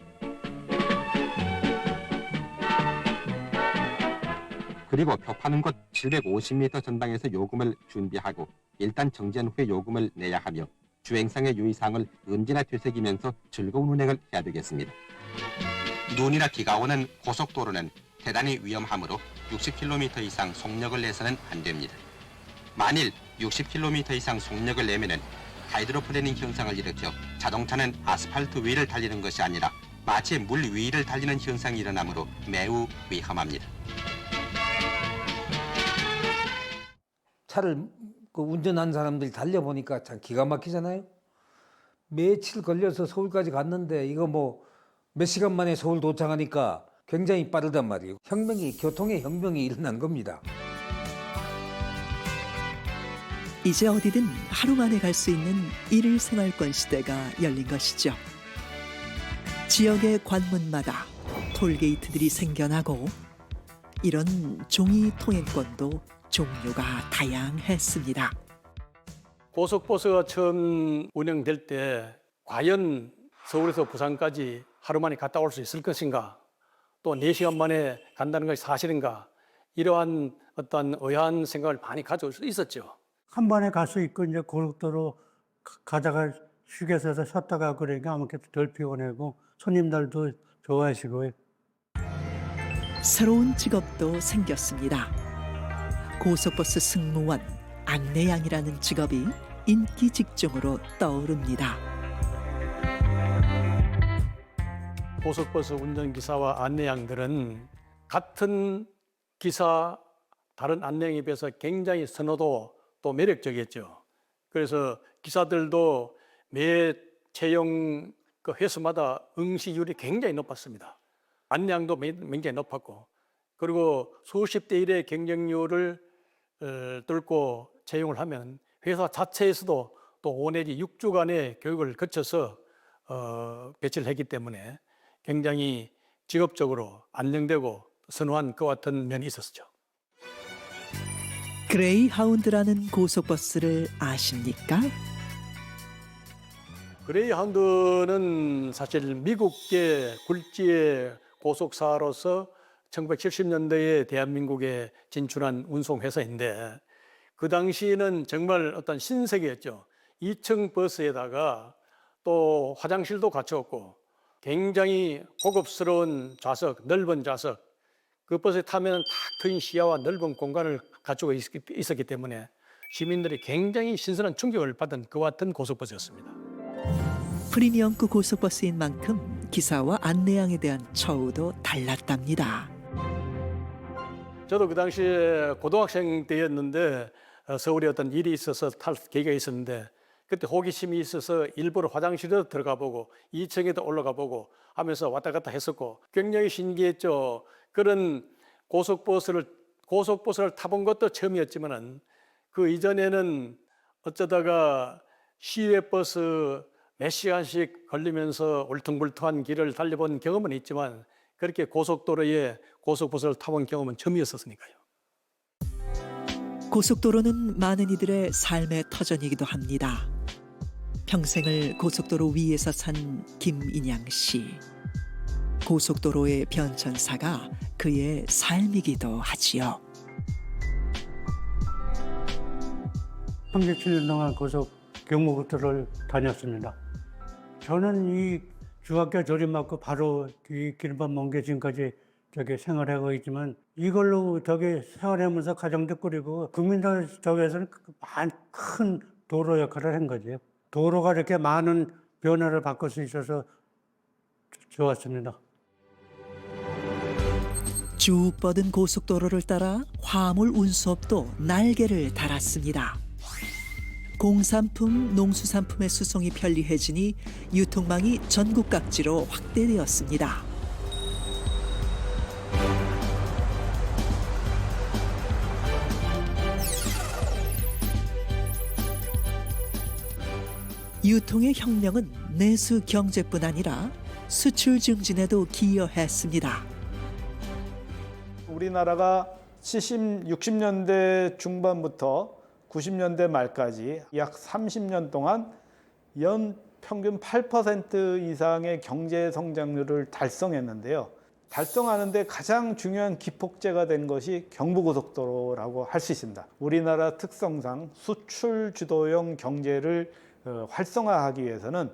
그리고 표 파는 곳 750m 전방에서 요금을 준비하고 일단 정지한 후에 요금을 내야 하며 주행상의 유의사항을 언제나 되새기면서 즐거운 운행을 해야 되겠습니다. 눈이나 비가 오는 고속도로는 대단히 위험하므로 60km 이상 속력을 내서는 안 됩니다. 만일 60km 이상 속력을 내면은 하이드로플래닝 현상을 일으켜 자동차는 아스팔트 위를 달리는 것이 아니라 마치 물 위를 달리는 현상이 일어나므로 매우 위험합니다. 차를 운전한 사람들이 달려보니까 참 기가 막히잖아요. 며칠 걸려서 서울까지 갔는데 이거 뭐 몇 시간 만에 서울 도착하니까 굉장히 빠르단 말이에요. 교통의 혁명이 일어난 겁니다. 이제 어디든 하루 만에 갈 수 있는 일일 생활권 시대가 열린 것이죠. 지역의 관문마다 톨게이트들이 생겨나고 이런 종이 통행권도 종류가 다양했습니다. 고속버스가 처음 운영될 때 과연 서울에서 부산까지 하루 만에 갔다 올 수 있을 것인가, 또 4시간 만에 간다는 것이 사실인가, 이러한 어떤 의아한 생각을 많이 가지고 있었죠. 한 번에 갈 수 있고 이제 고속도로 가다가 휴게소에서 쉬었다가 그러니까 아무래도 덜 피곤하고 손님들도 좋아하시고요. 새로운 직업도 생겼습니다. 고속버스 승무원, 안내양이라는 직업이 인기 직종으로 떠오릅니다. 고속버스 운전기사와 안내양들은 같은 기사, 다른 안내양에 비해서 굉장히 선호도 또 매력적이었죠. 그래서 기사들도 매 채용 회수마다 응시율이 굉장히 높았습니다. 안내양도 굉장히 높았고, 그리고 수십 대 1의 경쟁률을 뚫고 채용을 하면 회사 자체에서도 또 5 내지 6주간의 교육을 거쳐서 배치를 했기 때문에 굉장히 직업적으로 안정되고 선호한 것 같은 면이 있었죠. 그레이하운드라는 고속버스를 아십니까? 그레이하운드는 사실 미국계 굴지의 고속사로서 1970년대에 대한민국에 진출한 운송회사인데, 그 당시에는 정말 어떤 신세계였죠. 2층 버스에다가 또 화장실도 갖추었고 굉장히 고급스러운 좌석, 넓은 좌석, 그 버스에 타면 탁 트인 시야와 넓은 공간을 갖추고 있었기 때문에 시민들이 굉장히 신선한 충격을 받은 그와 같은 고속버스였습니다. 프리미엄급 고속버스인 만큼 기사와 안내양에 대한 처우도 달랐답니다. 저도 그 당시에 고등학생 때였는데 서울에 어떤 일이 있어서 탈 계기가 있었는데, 그때 호기심이 있어서 일부러 화장실에 들어가 보고 2층에도 올라가 보고 하면서 왔다 갔다 했었고 굉장히 신기했죠. 그런 고속버스를 타본 것도 처음이었지만은 그 이전에는 어쩌다가 시외버스 몇 시간씩 걸리면서 울퉁불퉁한 길을 달려본 경험은 있지만 그렇게 고속도로에 고속버스를 타본 경험은 처음이었으니까요. 고속도로는 많은 이들의 삶의 터전이기도 합니다. 평생을 고속도로 위에서 산 김인양 씨. 고속도로의 변천사가 그의 삶이기도 하지요. 37년 동안 고속 경부고속도로를 다녔습니다. 저는 이 중학교 졸업하고 바로 이 길만 먼 게 지금까지 생활하고 있지만 이걸로 생활하면서 가정도 꾸리고 국민들 쪽에서는 큰 도로 역할을 한 거죠. 도로가 이렇게 많은 변화를 바꿀 수 있어서 좋았습니다. 쭉 뻗은 고속도로를 따라 화물 운수업도 날개를 달았습니다. 공산품, 농수산품의 수송이 편리해지니 유통망이 전국 각지로 확대되었습니다. 유통의 혁명은 내수 경제뿐 아니라 수출 증진에도 기여했습니다. 우리나라가 60년대 중반부터 90년대 말까지 약 30년 동안 연 평균 8% 이상의 경제 성장률을 달성했는데요. 달성하는데 가장 중요한 기폭제가 된 것이 경부고속도로라고 할 수 있습니다. 우리나라 특성상 수출 주도형 경제를 활성화하기 위해서는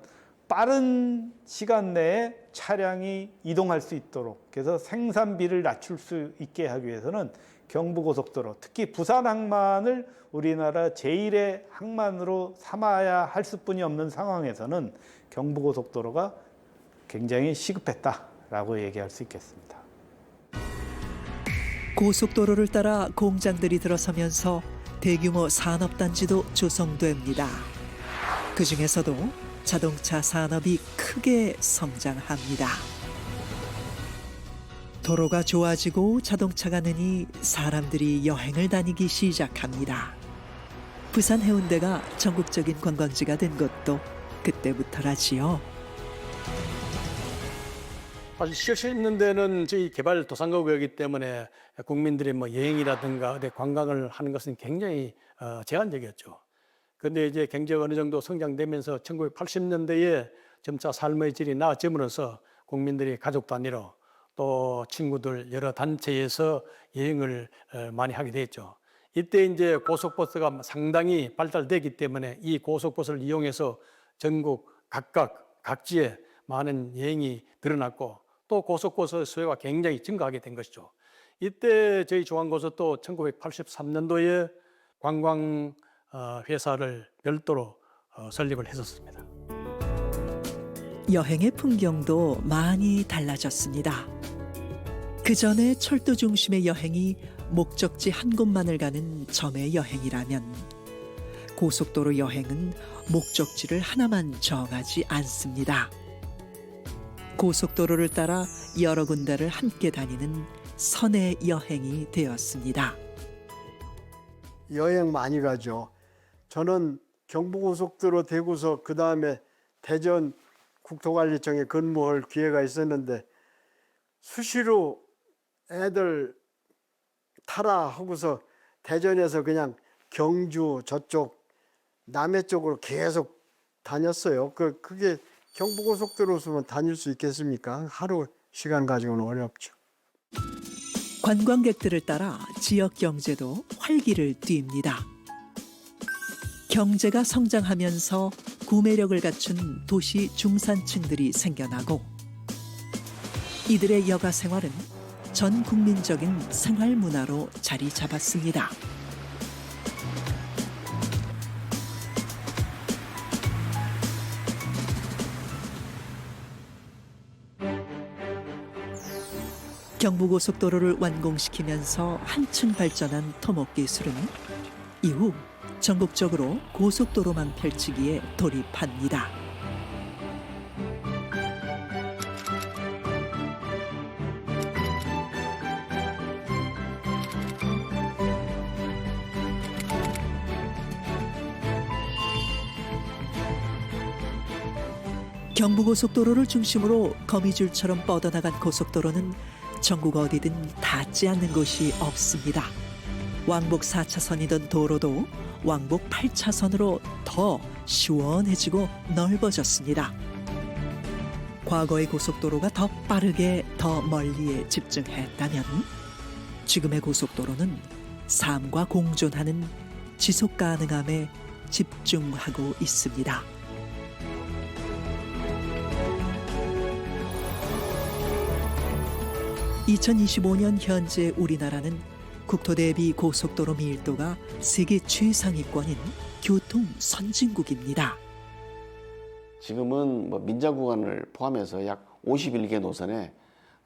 빠른 시간 내에 차량이 이동할 수 있도록, 그래서 생산비를 낮출 수 있게 하기 위해서는 경부고속도로, 특히 부산 항만을 우리나라 제1의 항만으로 삼아야 할 수뿐이 없는 상황에서는 경부고속도로가 굉장히 시급했다라고 얘기할 수 있겠습니다. 고속도로를 따라 공장들이 들어서면서 대규모 산업단지도 조성됩니다. 그 중에서도 자동차 산업이 크게 성장합니다. 도로가 좋아지고 자동차가 느니 사람들이 여행을 다니기 시작합니다. 부산 해운대가 전국적인 관광지가 된 것도 그때부터라지요. 사실 70년대는 저희 개발도상국이기 때문에 국민들이 여행이라든가 관광을 하는 것은 굉장히 제한적이었죠. 그런데 이제 경제가 어느 정도 성장되면서 1980년대에 점차 삶의 질이 나아지면서 국민들이 가족 단위로 또 친구들 여러 단체에서 여행을 많이 하게 됐죠. 이때 이제 고속버스가 상당히 발달되기 때문에 이 고속버스를 이용해서 전국 각지에 많은 여행이 늘어났고 또 고속버스 수요가 굉장히 증가하게 된 것이죠. 이때 저희 중앙고속도 1983년도에 관광 회사를 별도로 설립을 했었습니다. 여행의 풍경도 많이 달라졌습니다. 그 전에 철도 중심의 여행이 목적지 한 곳만을 가는 점의 여행이라면 고속도로 여행은 목적지를 하나만 정하지 않습니다. 고속도로를 따라 여러 군데를 함께 다니는 선의 여행이 되었습니다. 여행 많이 가죠. 저는 경부고속도로 되고서 그 다음에 대전 국토관리청에 근무할 기회가 있었는데 수시로 애들 타라 하고서 대전에서 그냥 경주 저쪽 남해 쪽으로 계속 다녔어요. 그게 경부고속도로로서만 다닐 수 있겠습니까? 하루 시간 가지고는 어렵죠. 관광객들을 따라 지역 경제도 활기를 띱니다. 경제가 성장하면서 구매력을 갖춘 도시 중산층들이 생겨나고 이들의 여가 생활은 전 국민적인 생활 문화로 자리 잡았습니다. 경부고속도로를 완공시키면서 한층 발전한 토목 기술은 이후 전국적으로 고속도로망 펼치기에 돌입합니다. 경부고속도로를 중심으로 거미줄처럼 뻗어나간 고속도로는 전국 어디든 닿지 않는 곳이 없습니다. 왕복 4차선이던 도로도 왕복 8차선으로 더 시원해지고 넓어졌습니다. 과거의 고속도로가 더 빠르게 더 멀리에 집중했다면 지금의 고속도로는 삶과 공존하는 지속 가능함에 집중하고 있습니다. (2025년) 현재 우리나라는 국토 대비 고속도로 밀도가 세계 최상위권인 교통 선진국입니다. 지금은 민자 구간을 포함해서 약 51개 노선에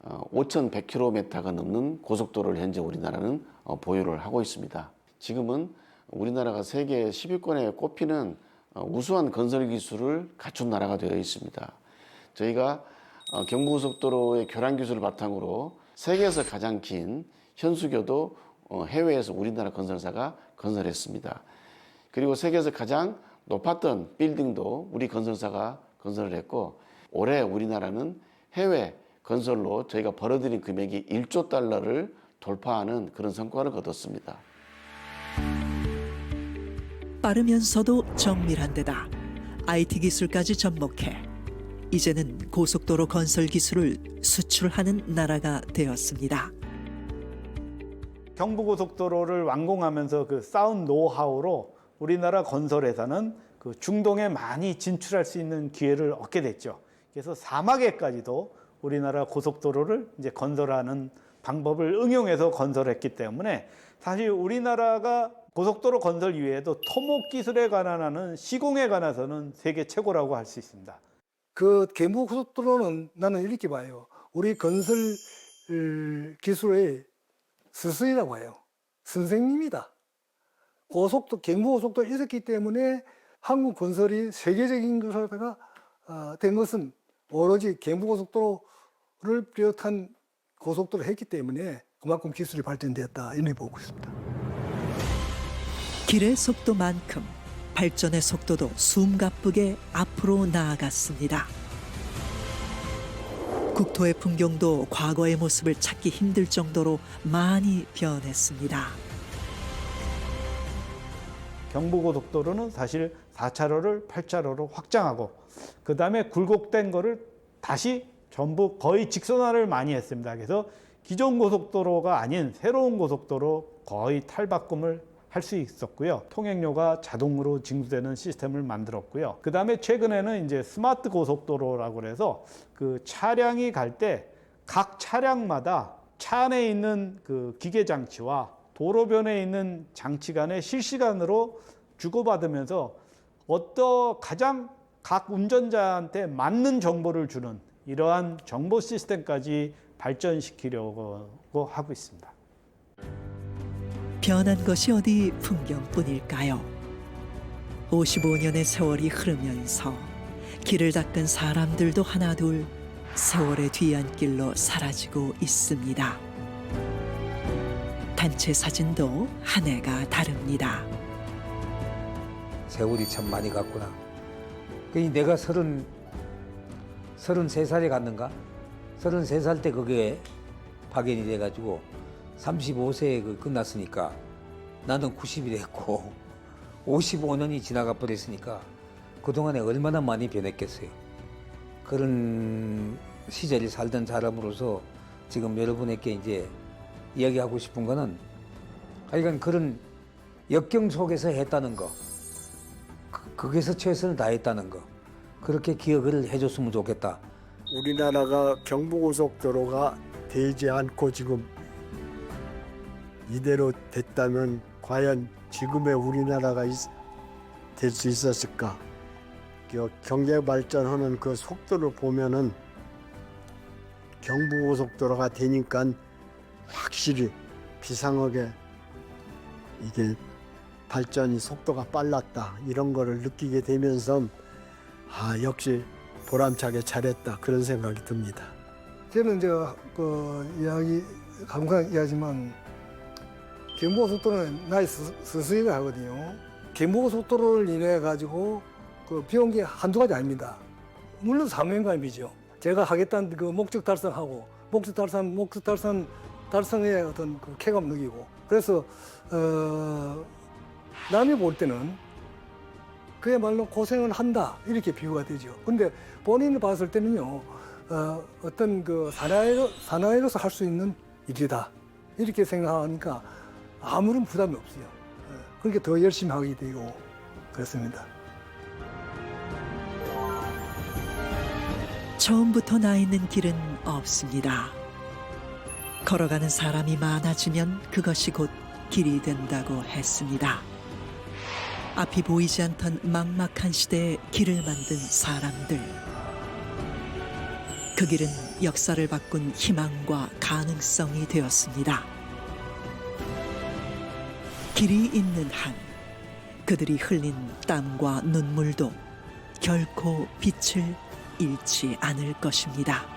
5,100km가 넘는 고속도로를 현재 우리나라는 보유를 하고 있습니다. 지금은 우리나라가 세계 10위권에 꼽히는 우수한 건설 기술을 갖춘 나라가 되어 있습니다. 저희가 경부고속도로의 교량 기술을 바탕으로 세계에서 가장 긴 현수교도 해외에서 우리나라 건설사가 건설했습니다. 그리고 세계에서 가장 높았던 빌딩도 우리 건설사가 건설을 했고, 올해 우리나라는 해외 건설로 저희가 벌어들인 금액이 1조 달러를 돌파하는 그런 성과를 거뒀습니다. 빠르면서도 정밀한 데다 IT 기술까지 접목해 이제는 고속도로 건설 기술을 수출하는 나라가 되었습니다. 경부고속도로를 완공하면서 그 쌓은 노하우로 우리나라 건설회사는 그 중동에 많이 진출할 수 있는 기회를 얻게 됐죠. 그래서 사막에까지도 우리나라 고속도로를 이제 건설하는 방법을 응용해서 건설했기 때문에 사실 우리나라가 고속도로 건설 이외에도 토목 기술에 관한 시공에 관해서는 세계 최고라고 할 수 있습니다. 그 경부고속도로는 나는 이렇게 봐요. 우리 건설 기술의 스승이라고 해요. 선생님이다. 경부고속도로 있었기 때문에 한국 건설이 세계적인 것으로다가 된 것은 오로지 경부고속도로를 비롯한 고속도로를 했기 때문에 그만큼 기술이 발전되었다, 이렇게 보고 있습니다. 길의 속도만큼 발전의 속도도 숨가쁘게 앞으로 나아갔습니다. 국토의 풍경도 과거의 모습을 찾기 힘들 정도로 많이 변했습니다. 경부고속도로는 사실 4차로를 8차로로 확장하고 그 다음에 굴곡된 거를 다시 전부 거의 직선화를 많이 했습니다. 그래서 기존 고속도로가 아닌 새로운 고속도로 거의 탈바꿈을 할 수 있었고요. 통행료가 자동으로 징수되는 시스템을 만들었고요. 그 다음에 최근에는 이제 스마트 고속도로라고 해서 그 차량이 갈 때 각 차량마다 차 안에 있는 그 기계 장치와 도로변에 있는 장치 간에 실시간으로 주고받으면서 가장 각 운전자한테 맞는 정보를 주는 이러한 정보 시스템까지 발전시키려고 하고 있습니다. 변한 것이 어디 풍경뿐일까요? 55년의 세월이 흐르면서 길을 닦은 사람들도 하나둘 세월의 뒤안길로 사라지고 있습니다. 단체 사진도 한 해가 다릅니다. 세월이 참 많이 갔구나. 내가 33살에 갔는가? 33살 때 그게 파견이 돼가지고 35세에 끝났으니까 나는 90이 됐고 55년이 지나가 버렸으니까 그동안에 얼마나 많이 변했겠어요. 그런 시절을 살던 사람으로서 지금 여러분에게 이제 이야기하고 싶은 거는 하여간 그런 역경 속에서 했다는 거, 거기서 최선을 다했다는 거, 그렇게 기억을 해줬으면 좋겠다. 우리나라가 경부고속도로가 되지 않고 지금 이대로 됐다면 과연 지금의 우리나라가 될 수 있었을까? 경제 발전하는 그 속도를 보면은 경부고속도로가 되니까 확실히 비상하게 이게 발전이 속도가 빨랐다, 이런 거를 느끼게 되면서 역시 보람차게 잘했다, 그런 생각이 듭니다. 저는 이제 감사한 이야기지만 경부고속도로는 나의 스승이라 하거든요. 경부고속도로를 인해 가지고 그 비온 게 한두 가지 아닙니다. 물론 사명감이죠. 제가 하겠다는 그 목적 달성하고 목적 달성의 어떤 그 쾌감 느끼고 그래서 남이 볼 때는 그야말로 고생을 한다 이렇게 비유가 되죠. 근데 본인이 봤을 때는요 어떤 그 사나이로서 할 수 있는 일이다 이렇게 생각하니까 아무런 부담이 없어요. 그러니까 더 열심히 하게 되고 그렇습니다. 처음부터 나 있는 길은 없습니다. 걸어가는 사람이 많아지면 그것이 곧 길이 된다고 했습니다. 앞이 보이지 않던 막막한 시대에 길을 만든 사람들. 그 길은 역사를 바꾼 희망과 가능성이 되었습니다. 길이 있는 한 그들이 흘린 땀과 눈물도 결코 빛을 잃지 않을 것입니다.